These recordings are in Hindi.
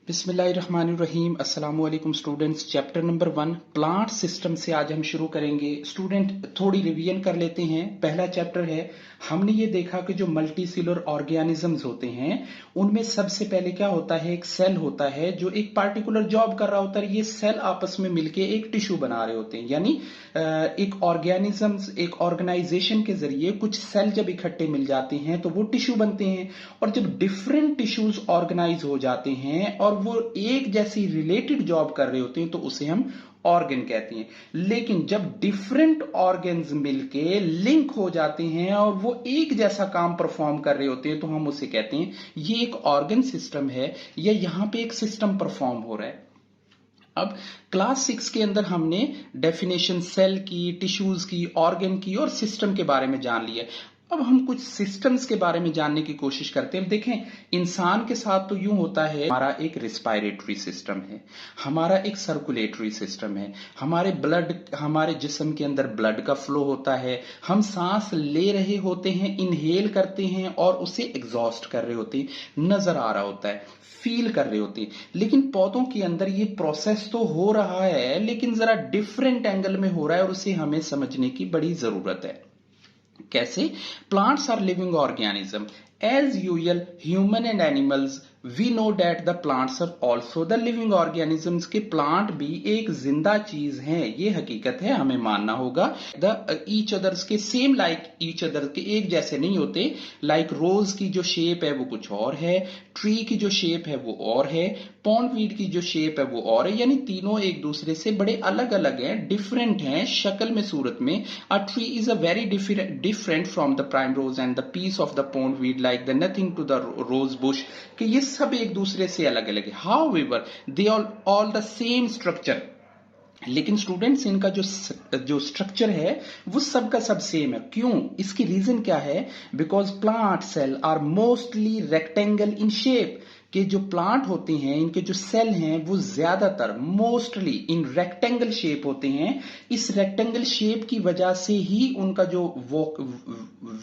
बिस्मिल्लाहिर्रहमानिर्रहीम। अस्सलामु अलैकुम students. Chapter number 1 plant system से आज हम शुरू करेंगे। स्टूडेंट थोड़ी रिवीजन कर लेते हैं। पहला चैप्टर है, हमने ये देखा कि जो मल्टी सेलुलर ऑर्गेनिजम्स होते हैं उनमें सबसे पहले क्या होता है, एक सेल होता है जो एक पार्टिकुलर जॉब कर रहा होता है। ये सेल आपस में मिलके एक टिश्यू बना रहे होते हैं, यानी एक ऑर्गेनिजम्स, एक ऑर्गेनाइजेशन के जरिए कुछ सेल जब इकट्ठे मिल जाते हैं तो वो टिश्यू बनते हैं। और जब डिफरेंट टिश्यूज ऑर्गेनाइज हो जाते हैं और वो एक जैसी रिलेटेड जॉब कर रहे होते हैं तो उसे हम ऑर्गन कहते हैं। लेकिन जब डिफरेंट ऑर्गन्स मिलके लिंक हो जाते हैं और वो एक जैसा काम परफॉर्म कर रहे होते हैं तो हम उसे कहते हैं ये एक ऑर्गन सिस्टम है, या यहां पे एक सिस्टम परफॉर्म हो रहा है। अब क्लास 6 के अंदर हमने डेफिनेशन सेल की, टिश्यूज की, ऑर्गन की और सिस्टम के बारे में जान लिया। अब हम कुछ सिस्टम्स के बारे में जानने की कोशिश करते हैं। देखें, इंसान के साथ तो यूं होता है, हमारा एक रिस्पायरेटरी सिस्टम है, हमारा एक सर्कुलेटरी सिस्टम है, हमारे जिस्म के अंदर ब्लड का फ्लो होता है, हम सांस ले रहे होते हैं, इनहेल करते हैं और उसे एग्जॉस्ट कर रहे होते हैं, नजर आ रहा होता है, फील कर रहे होते हैं। लेकिन पौधों के अंदर ये प्रोसेस तो हो रहा है लेकिन जरा डिफरेंट एंगल में हो रहा है और उसे हमें समझने की बड़ी जरूरत है। कैसे? Plants are living organism as usual human and animals we know that the plants are also the living organisms. के प्लांट भी एक जिंदा चीज है, ये हकीकत है, हमें मानना होगा। द ईच अदर्स के सेम लाइक ईच अदर के एक जैसे नहीं होते। लाइक रोज की जो शेप है वो कुछ और है, ट्री की जो शेप है वो और है, पॉन्ड वीड की जो शेप है वो और है, यानी तीनों एक दूसरे से बड़े अलग अलग हैं, डिफरेंट हैं शक्ल में, सूरत में। A tree is a very different from the primrose and the piece of the pond weed like the nothing to the rose bush. कि ये सब एक दूसरे से अलग अलग है। However they all the same structure. लेकिन स्टूडेंट्स, इनका जो स्ट्रक्चर है वो सबका सब सेम है। क्यों? इसकी रीजन क्या है? Because plant cell are mostly rectangle in shape. के जो प्लांट होते हैं, इनके जो सेल हैं वो ज्यादातर मोस्टली इन रेक्टेंगल शेप होते हैं। इस रेक्टेंगल शेप की वजह से ही उनका जो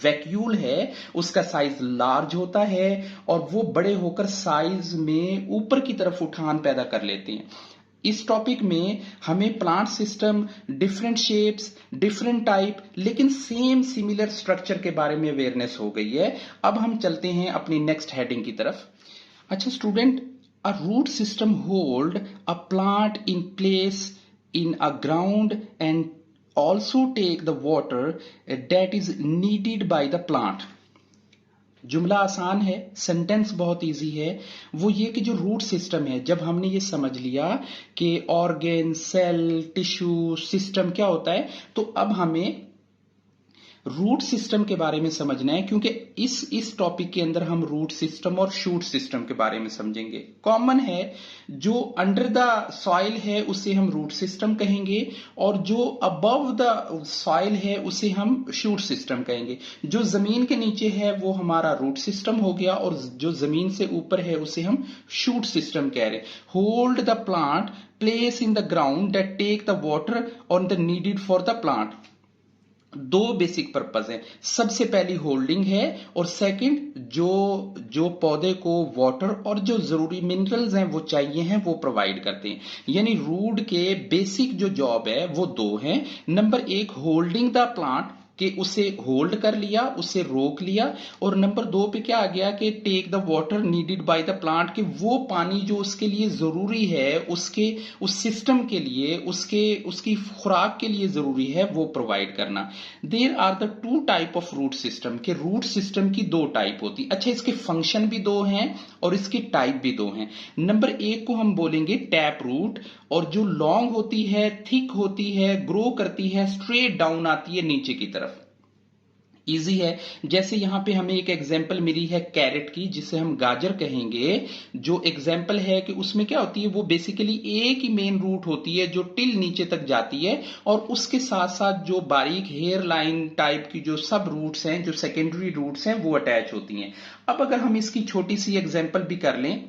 वैक्यूल है उसका साइज लार्ज होता है और वो बड़े होकर साइज में ऊपर की तरफ उठान पैदा कर लेते हैं। इस टॉपिक में हमें plant system, different shapes, different type लेकिन सेम सिमिलर स्ट्रक्चर के बारे में अवेयरनेस हो गई है। अब हम चलते हैं अपनी नेक्स्ट हेडिंग की तरफ। अच्छा student, a root system hold a plant in place in a ground and also take the water that is needed by the plant. जुमला आसान है, सेंटेंस बहुत इजी है। वो ये कि जो रूट सिस्टम है, जब हमने ये समझ लिया कि ऑर्गेन, सेल, टिश्यू, सिस्टम क्या होता है, तो अब हमें रूट सिस्टम के बारे में समझना है, क्योंकि इस टॉपिक के अंदर हम रूट सिस्टम और शूट सिस्टम के बारे में समझेंगे। कॉमन है, जो अंडर द सॉइल है उसे हम रूट सिस्टम कहेंगे और जो अबव द सॉइल है उसे हम शूट सिस्टम कहेंगे। जो जमीन के नीचे है वो हमारा रूट सिस्टम हो गया और जो जमीन से ऊपर है उसे हम शूट सिस्टम कह रहे। Hold the plant place in the ground that take the water on the needed for the plant. दो बेसिक पर्पस है, सबसे पहली होल्डिंग है और सेकंड जो पौधे को वाटर और जो जरूरी मिनरल्स हैं वो चाहिए हैं वो प्रोवाइड करते हैं। यानी रूट के बेसिक जो जॉब है वो दो हैं। नंबर एक, होल्डिंग द प्लांट, कि उसे होल्ड कर लिया, उसे रोक लिया। और नंबर दो पे क्या आ गया कि take the water needed by the plant, कि वो पानी जो उसके लिए जरूरी है, उस सिस्टम के लिए, उसकी खुराक के लिए जरूरी है, वो प्रोवाइड करना। There are the two type of root system, के रूट सिस्टम की दो टाइप होती। अच्छा, इसके फंक्शन भी दो हैं और इसकी टाइप भी दो हैं। नंबर एक को हम बोलेंगे टैप रूट, और जो लॉन्ग होती है, थिक होती है, ग्रो करती है, स्ट्रेट डाउन आती है नीचे की तरफ। इजी है। जैसे यहां पे हमें एक एग्जांपल मिली है कैरेट की, जिसे हम गाजर कहेंगे। जो एग्जांपल है कि उसमें क्या होती है, वो बेसिकली एक ही मेन रूट होती है जो टिल नीचे तक जाती है और उसके साथ साथ जो बारीक हेयर लाइन टाइप की जो सब रूट्स हैं, जो सेकेंडरी रूट्स हैं, वो अटैच होती हैं। अब अगर हम इसकी छोटी सी एग्जांपल भी कर लें,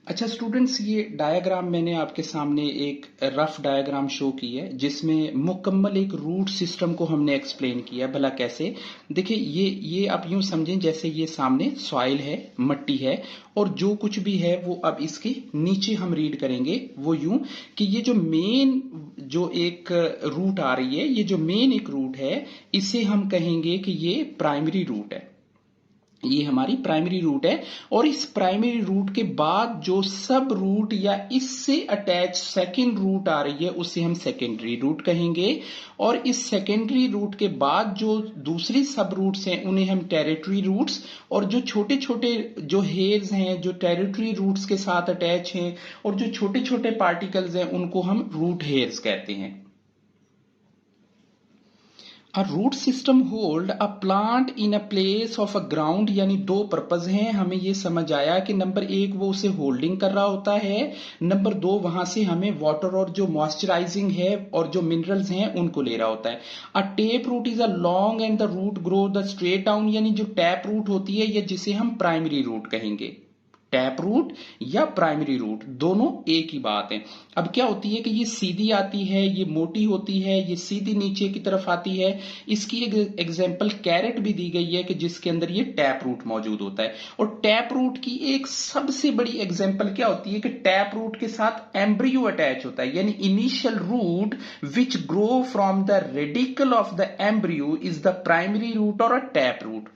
अच्छा स्टूडेंट्स, ये डायग्राम मैंने आपके सामने एक रफ डायग्राम शो की है जिसमें मुकम्मल एक रूट सिस्टम को हमने एक्सप्लेन किया। भला कैसे? देखिए, ये आप यूं समझें जैसे ये सामने सॉइल है, मट्टी है, और जो कुछ भी है वो अब इसके नीचे हम रीड करेंगे वो यूं कि ये जो मेन जो एक रूट आ रही है, ये जो मेन एक रूट है, इसे हम कहेंगे कि ये प्राइमरी रूट है। ये हमारी प्राइमरी रूट है। और इस प्राइमरी रूट के बाद जो सब रूट या इससे अटैच सेकेंड रूट आ रही है उसे हम सेकेंडरी रूट कहेंगे। और इस सेकेंडरी रूट के बाद जो दूसरी सब रूट्स हैं उन्हें हम टेरिटरी रूट्स, और जो छोटे छोटे जो हेयर्स हैं जो टेरिटरी रूट्स के साथ अटैच हैं और जो छोटे छोटे पार्टिकल्स हैं उनको हम रूट हेयर्स कहते हैं। A root system hold a plant in a place of a ground, यानी दो पर्पज हैं। हमें ये समझ आया कि नंबर एक वो उसे होल्डिंग कर रहा होता है, नंबर दो वहां से हमें वाटर और जो मॉइस्चराइजिंग है और जो मिनरल्स हैं उनको ले रहा होता है। A tap root is a long and the root grow the straight down, यानी जो टैप रूट होती है या जिसे हम प्राइमरी रूट कहेंगे। टैप रूट या प्राइमरी रूट दोनों एक ही बात है। अब क्या होती है कि ये सीधी आती है, ये मोटी होती है, ये सीधी नीचे की तरफ आती है। इसकी एक एग्जांपल कैरेट भी दी गई है कि जिसके अंदर ये टैप रूट मौजूद होता है। और टैप रूट की एक सबसे बड़ी एग्जांपल क्या होती है कि टैप रूट के साथ एम्ब्रियो अटैच होता है, यानी initial root which grow from the radical of the embryo is the primary root और अ टैप रूट।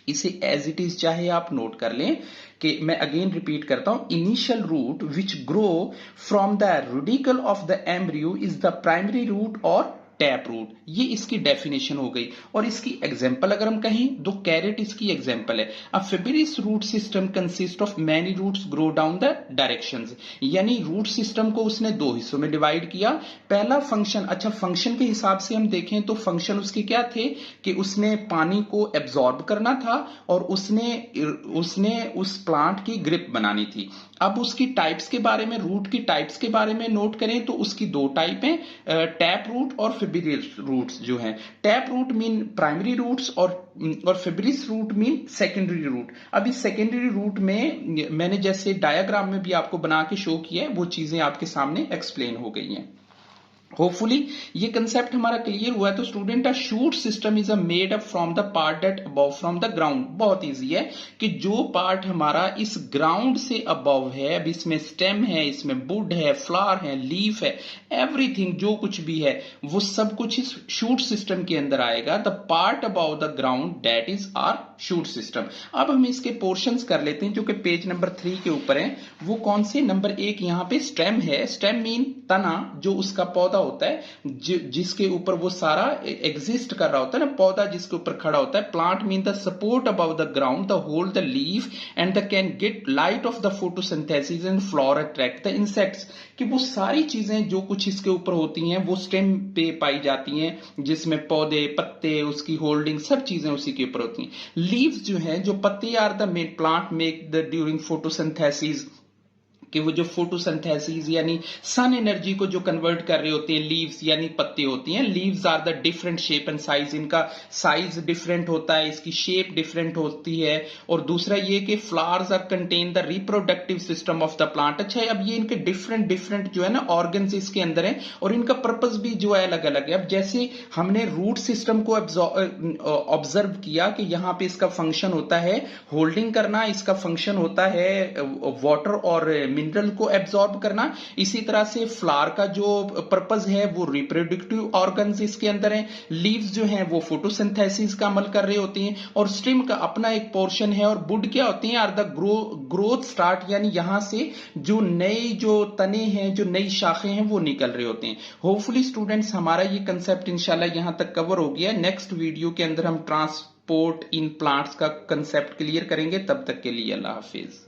इसे एज इट इज चाहे आप नोट कर लें कि मैं अगेन रिपीट करता हूं, initial root which grow from the radical of the embryo is the primary root और टैप रूट। ये इसकी डेफिनेशन हो गई। और इसकी एग्जांपल अगर हम कहें तो कैरेट इसकी एग्जांपल है। A fibrous root system consist of many roots grow down the directions, यानी रूट सिस्टम को उसने दो हिस्सों में डिवाइड किया। पहला फंक्शन, अच्छा फंक्शन के हिसाब से हम देखें तो फंक्शन उसके क्या थे कि उसने पानी को एब्जॉर्ब करना था और उसने उस प्लांट की ग्रिप बनानी थी। अब उसकी टाइप्स के बारे में, रूट की टाइप्स के बारे में नोट करें तो उसकी दो टाइप हैं, टैप रूट और फिब्रिस रूट्स जो हैं। Tap root mean primary roots और fibrous root mean secondary root. अब इस सेकेंडरी रूट में मैंने जैसे डायग्राम में भी आपको बना के शो किया है वो चीजें आपके सामने एक्सप्लेन हो गई हैं। होपफुली ये कंसेप्ट हमारा क्लियर हुआ है। तो student, a shoot system is a made up from the part that above from the ground. बहुत इजी है कि जो पार्ट हमारा इस ग्राउंड से अबव है, अब इसमें स्टेम है, इसमें बुड है, फ्लावर है, लीफ है, एवरीथिंग जो कुछ भी है वो सब कुछ इस शूट सिस्टम के अंदर आएगा। The part above the ground that is our shoot system. अब हम इसके पोर्शंस कर लेते हैं जो कि पेज नंबर 3 के ऊपर है। वो कौन से? नंबर 1 यहाँ पे स्टेम है। स्टेम मीन तना, जो उसका पौधा होता है जिसके ऊपर वो सारा एग्जिस्ट कर रहा होता है ना, पौधा जिसके ऊपर खड़ा होता है। Plant mean the support above the ground the hold the leaf and the can get light of the photosynthesis and flower attract the insects. कि वो सारी चीजें जो कुछ इसके ऊपर होती हैं वो स्टेम पे पाई जाती हैं, जिसमें पौधे, पत्ते, उसकी होल्डिंग, सब चीजें उसी के ऊपर होती हैं। लीव्स जो हैं, जो पत्ते are the plant make the during photosynthesis, कि वो जो फोटोसिंथेसिस यानी सन एनर्जी को जो कन्वर्ट कर रहे होते हैं, लीव्स यानी पत्ते होती हैं। Leaves are the different shape and size, इनका साइज डिफरेंट होता है, इसकी शेप डिफरेंट होती है। और दूसरा ये कि flowers are contain the reproductive system of the plant. अच्छा, अब ये इनके डिफरेंट डिफरेंट जो है ना ऑर्गन्स इसके अंदर है और इनका पर्पस भी जो है अलग अलग है। अब जैसे हमने रूट सिस्टम को ऑब्जर्व किया कि यहाँ पे इसका फंक्शन होता है होल्डिंग करना, इसका फंक्शन होता है वाटर और मिनरल को एब्जॉर्ब करना। इसी तरह से फ्लावर का जो पर्पस है वो रिप्रोडक्टिव ऑर्गन्स इसके अंदर हैं। लीव्स जो हैं वो फोटोसिंथेसिस का अमल कर रहे होते हैं और स्टेम का अपना एक पोर्शन है। और बुड क्या होते हैं? आर द ग्रोथ स्टार्ट, यानी यहां से जो नए जो तने हैं, जो नई शाखें हैं वो निकल रहे होते हैं। होपफुली स्टूडेंट्स हमारा ये कंसेप्ट इंशाल्लाह यहां तक कवर हो गया। नेक्स्ट वीडियो के अंदर हम ट्रांसपोर्ट इन प्लांट्स का कंसेप्ट क्लियर करेंगे। तब तक के लिए अल्लाह हाफिज।